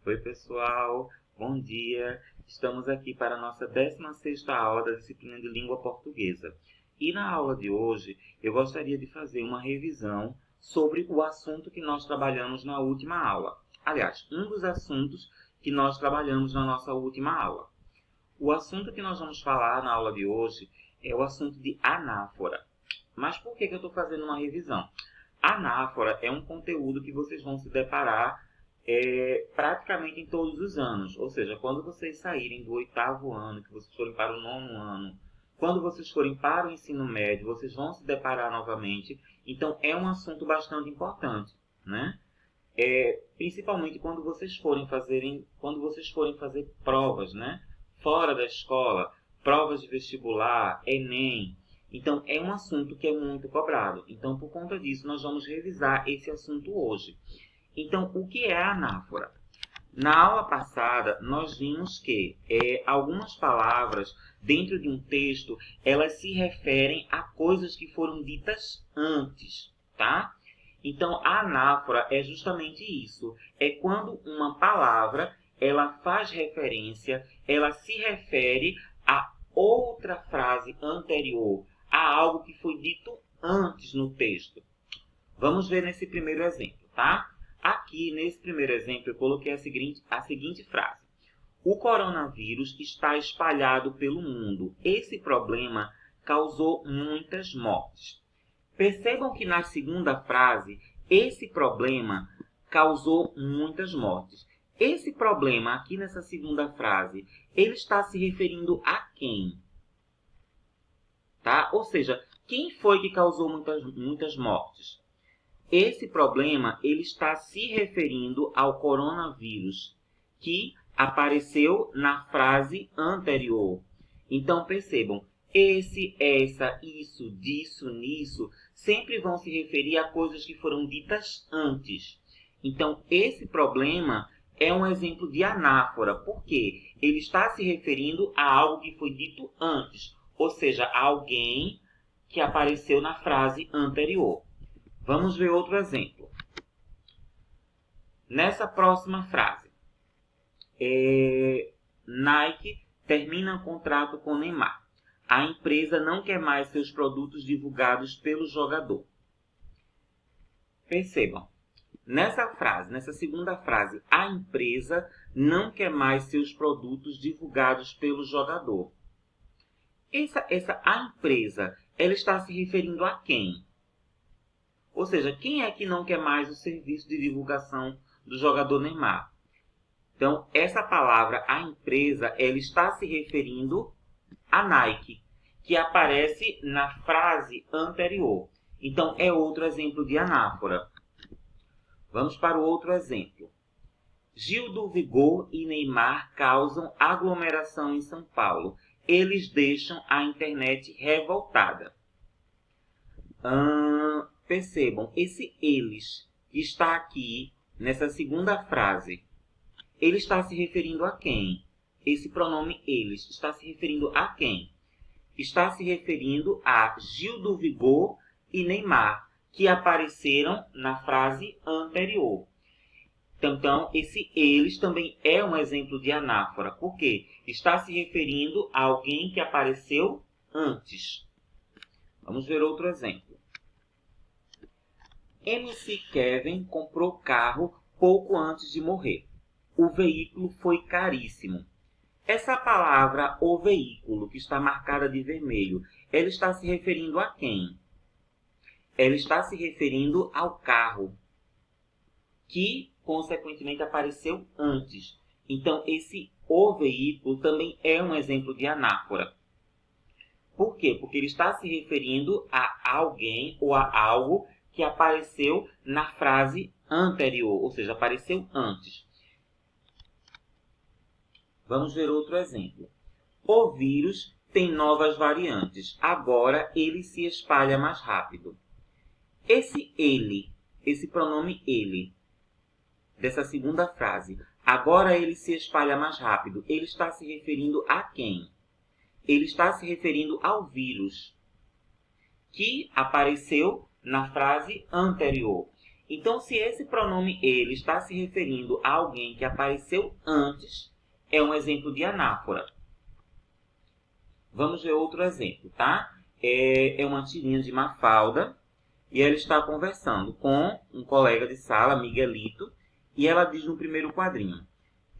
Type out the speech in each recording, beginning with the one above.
Oi, pessoal, bom dia. Estamos aqui para a nossa 16ª aula da disciplina de língua portuguesa. E na aula de hoje, eu gostaria de fazer uma revisão sobre o assunto que nós trabalhamos na última aula. Aliás, um dos assuntos que nós trabalhamos na nossa última aula. O assunto que nós vamos falar na aula de hoje é o assunto de anáfora. Mas por que eu estou fazendo uma revisão? Anáfora é um conteúdo que vocês vão se deparar praticamente em todos os anos. Ou seja, quando vocês saírem do 8º ano, que vocês forem para o 9º ano, quando vocês forem para o ensino médio, vocês vão se deparar novamente. Então, é um assunto bastante importante, né? Principalmente quando vocês forem fazer provas, né? Fora da escola, provas de vestibular, Enem. Então, é um assunto que é muito cobrado. Então, por conta disso, nós vamos revisar esse assunto hoje. Então, o que é a anáfora? Na aula passada, nós vimos que algumas palavras dentro de um texto, elas se referem a coisas que foram ditas antes, tá? Então, a anáfora é justamente isso. É quando uma palavra, ela faz referência, ela se refere a outra frase anterior, a algo que foi dito antes no texto. Vamos ver nesse primeiro exemplo, tá? Aqui, nesse primeiro exemplo, eu coloquei a seguinte frase. O coronavírus está espalhado pelo mundo. Esse problema causou muitas mortes. Percebam que na segunda frase, esse problema causou muitas mortes. Esse problema, aqui nessa segunda frase, ele está se referindo a quem? Tá? Ou seja, quem foi que causou muitas mortes? Esse problema ele está se referindo ao coronavírus, que apareceu na frase anterior. Então, percebam, esse, essa, isso, disso, nisso, sempre vão se referir a coisas que foram ditas antes. Então, esse problema é um exemplo de anáfora, porque ele está se referindo a algo que foi dito antes, ou seja, a alguém que apareceu na frase anterior. Vamos ver outro exemplo. Nessa próxima frase, Nike termina contrato com Neymar. A empresa não quer mais seus produtos divulgados pelo jogador. Percebam, nessa segunda frase, a empresa não quer mais seus produtos divulgados pelo jogador. A empresa, ela está se referindo a quem? Ou seja, quem é que não quer mais o serviço de divulgação do jogador Neymar? Então, essa palavra, a empresa, ela está se referindo a Nike, que aparece na frase anterior. Então, é outro exemplo de anáfora. Vamos para o outro exemplo. Gil do Vigor e Neymar causam aglomeração em São Paulo. Eles deixam a internet revoltada. Percebam, esse eles que está aqui nessa segunda frase, ele está se referindo a quem? Esse pronome eles está se referindo a quem? Está se referindo a Gil do Vigor e Neymar, que apareceram na frase anterior. Então, esse eles também é um exemplo de anáfora, porque está se referindo a alguém que apareceu antes. Vamos ver outro exemplo. MC Kevin comprou carro pouco antes de morrer. O veículo foi caríssimo. Essa palavra, o veículo, que está marcada de vermelho, ela está se referindo a quem? Ela está se referindo ao carro, que, consequentemente, apareceu antes. Então, o veículo também é um exemplo de anáfora. Por quê? Porque ele está se referindo a alguém ou a algo que apareceu na frase anterior, ou seja, apareceu antes. Vamos ver outro exemplo. O vírus tem novas variantes. Agora ele se espalha mais rápido. Esse pronome ele, dessa segunda frase, agora ele se espalha mais rápido, ele está se referindo a quem? Ele está se referindo ao vírus, que apareceu na frase anterior. Então, se esse pronome ele está se referindo a alguém que apareceu antes, é um exemplo de anáfora. Vamos ver outro exemplo, tá? É uma tirinha de Mafalda e ela está conversando com um colega de sala, Miguelito, e ela diz no primeiro quadrinho: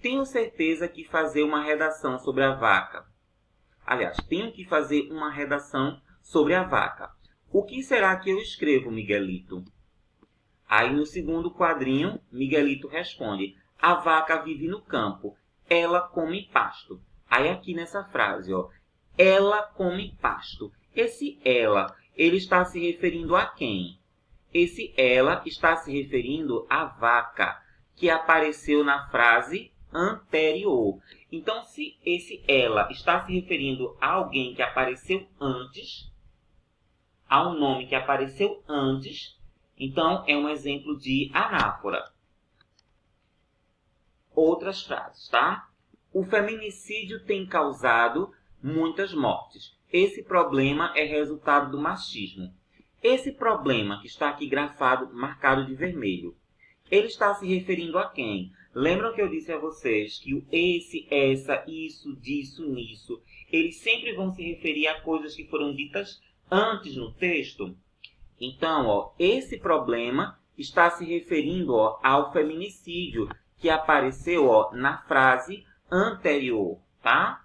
tenho certeza que fazer uma redação sobre a vaca. Aliás, tenho que fazer uma redação sobre a vaca. O que será que eu escrevo, Miguelito? Aí no segundo quadrinho, Miguelito responde: a vaca vive no campo, ela come pasto. Aí aqui nessa frase, ó, ela come pasto. Esse ela, ele está se referindo a quem? Esse ela está se referindo à vaca, que apareceu na frase anterior. Então, se esse ela está se referindo a alguém que apareceu antes, a um nome que apareceu antes, então é um exemplo de anáfora. Outras frases, tá? O feminicídio tem causado muitas mortes. Esse problema é resultado do machismo. Esse problema que está aqui grafado, marcado de vermelho, ele está se referindo a quem? Lembram que eu disse a vocês que o esse, essa, isso, disso, nisso, eles sempre vão se referir a coisas que foram ditas antes no texto? Então, ó, esse problema está se referindo, ó, ao feminicídio que apareceu, ó, na frase anterior, tá?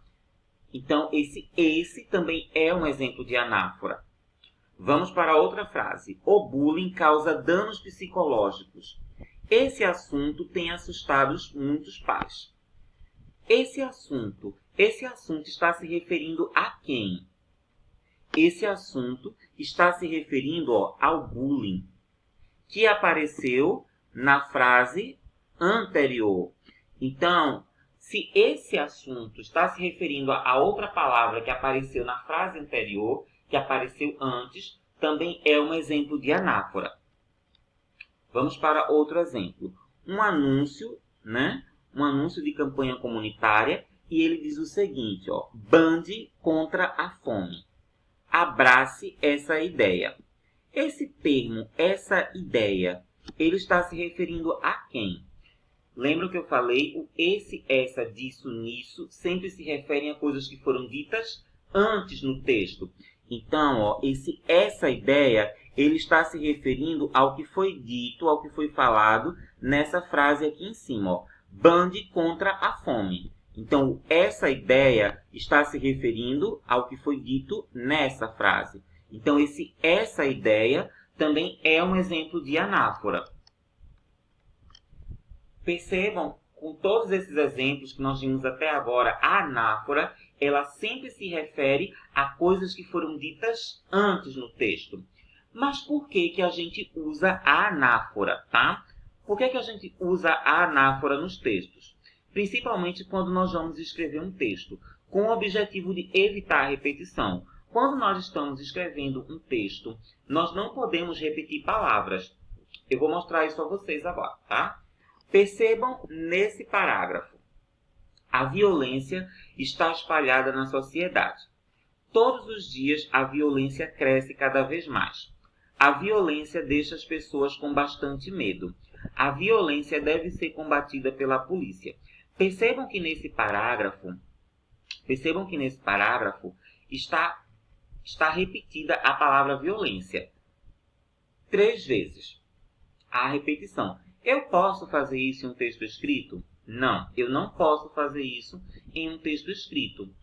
Então, esse também é um exemplo de anáfora. Vamos para outra frase. O bullying causa danos psicológicos. Esse assunto tem assustado muitos pais. Esse assunto está se referindo a quem? Esse assunto está se referindo, ó, ao bullying, que apareceu na frase anterior. Então, se esse assunto está se referindo a outra palavra que apareceu na frase anterior, que apareceu antes, também é um exemplo de anáfora. Vamos para outro exemplo. Um anúncio, né? Um anúncio de campanha comunitária, e ele diz o seguinte, ó: bande contra a fome. Abrace essa ideia. Esse termo, essa ideia, ele está se referindo a quem? Lembra que eu falei? O esse, essa, disso, nisso, sempre se referem a coisas que foram ditas antes no texto. Então, ó, essa ideia, ele está se referindo ao que foi dito, ao que foi falado nessa frase aqui em cima, ó: bande contra a fome. Então, essa ideia está se referindo ao que foi dito nessa frase. Então, essa ideia também é um exemplo de anáfora. Percebam, com todos esses exemplos que nós vimos até agora, a anáfora, ela sempre se refere a coisas que foram ditas antes no texto. Mas por que a gente usa a anáfora, tá? Por que a gente usa a anáfora nos textos? Principalmente quando nós vamos escrever um texto, com o objetivo de evitar a repetição. Quando nós estamos escrevendo um texto, nós não podemos repetir palavras. Eu vou mostrar isso a vocês agora, tá? Percebam nesse parágrafo. A violência está espalhada na sociedade. Todos os dias a violência cresce cada vez mais. A violência deixa as pessoas com bastante medo. A violência deve ser combatida pela polícia. Percebam que nesse parágrafo está repetida a palavra violência 3 vezes. A repetição. Eu posso fazer isso em um texto escrito? Não, eu não posso fazer isso em um texto escrito.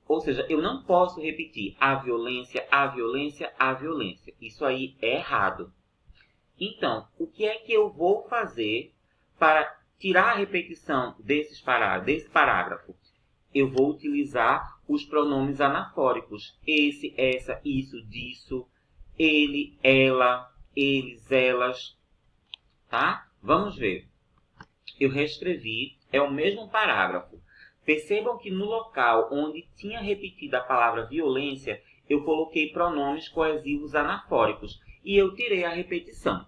Ou seja, eu não posso repetir a violência, a violência, a violência. Isso aí é errado. Então, o que é que eu vou fazer para tirar a repetição desse parágrafo? Eu vou utilizar os pronomes anafóricos. Esse, essa, isso, disso, ele, ela, eles, elas. Tá? Vamos ver. Eu reescrevi, é o mesmo parágrafo. Percebam que no local onde tinha repetido a palavra violência, eu coloquei pronomes coesivos anafóricos e eu tirei a repetição.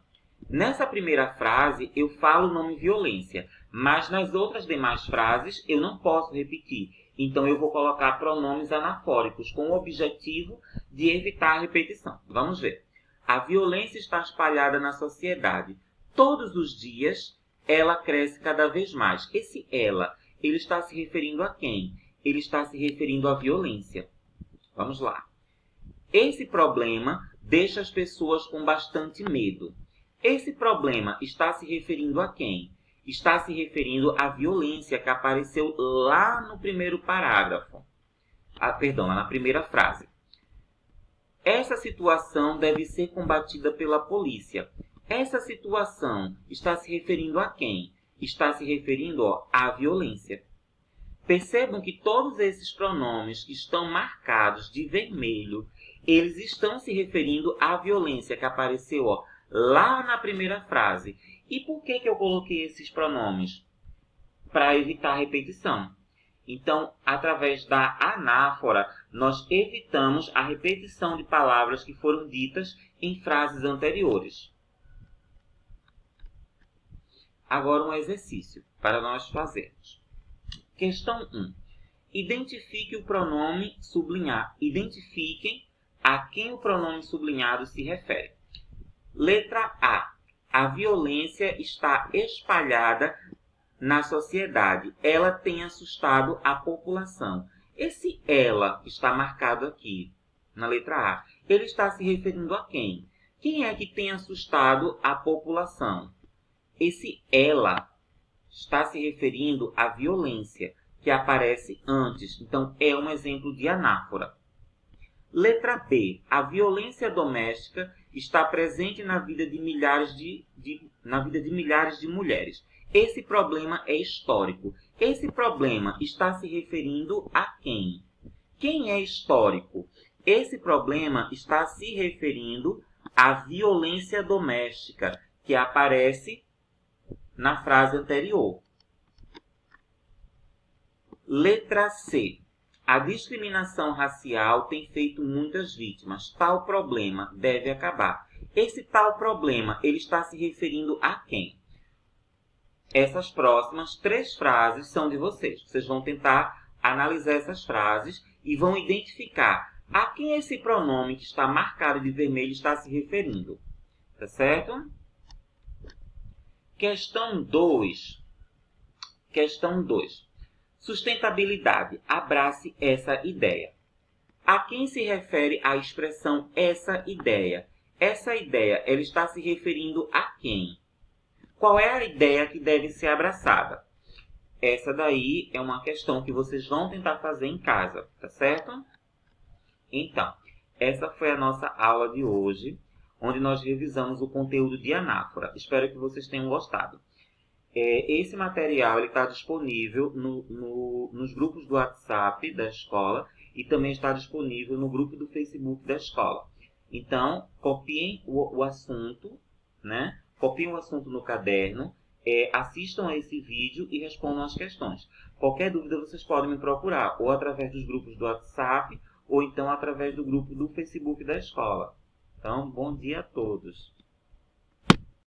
Nessa primeira frase, eu falo o nome violência, mas nas outras demais frases eu não posso repetir. Então, eu vou colocar pronomes anafóricos com o objetivo de evitar a repetição. Vamos ver. A violência está espalhada na sociedade. Todos os dias, ela cresce cada vez mais. Esse ela, ele está se referindo a quem? Ele está se referindo à violência. Vamos lá. Esse problema deixa as pessoas com bastante medo. Esse problema está se referindo a quem? Está se referindo à violência que apareceu lá no primeiro parágrafo. Lá na primeira frase. Essa situação deve ser combatida pela polícia. Essa situação está se referindo a quem? Está se referindo à violência. Percebam que todos esses pronomes que estão marcados de vermelho, eles estão se referindo à violência que apareceu lá na primeira frase. E por que eu coloquei esses pronomes? Para evitar repetição. Então, através da anáfora, nós evitamos a repetição de palavras que foram ditas em frases anteriores. Agora um exercício para nós fazermos. Questão 1. Identifique o pronome sublinhado. Identifiquem a quem o pronome sublinhado se refere. Letra A. A violência está espalhada na sociedade. Ela tem assustado a população. Esse ela está marcado aqui, na letra A. Ele está se referindo a quem? Quem é que tem assustado a população? Esse ela está se referindo à violência que aparece antes. Então, é um exemplo de anáfora. Letra B. A violência doméstica está presente na vida de milhares de mulheres. Esse problema é histórico. Esse problema está se referindo a quem? Quem é histórico? Esse problema está se referindo à violência doméstica, que aparece na frase anterior. Letra C. A discriminação racial tem feito muitas vítimas. Tal problema deve acabar. Esse tal problema, ele está se referindo a quem? Essas próximas 3 frases são de vocês. Vocês vão tentar analisar essas frases e vão identificar a quem esse pronome que está marcado de vermelho está se referindo. Tá certo? Questão 2. Sustentabilidade. Abrace essa ideia. A quem se refere a expressão essa ideia? Essa ideia, ela está se referindo a quem? Qual é a ideia que deve ser abraçada? Essa daí é uma questão que vocês vão tentar fazer em casa, tá certo? Então, essa foi a nossa aula de hoje, onde nós revisamos o conteúdo de anáfora. Espero que vocês tenham gostado. Esse material está disponível nos grupos do WhatsApp da escola e também está disponível no grupo do Facebook da escola. Então, copiem o assunto, né? Copiem o assunto no caderno, assistam a esse vídeo e respondam as questões. Qualquer dúvida vocês podem me procurar, ou através dos grupos do WhatsApp, ou então através do grupo do Facebook da escola. Então, bom dia a todos.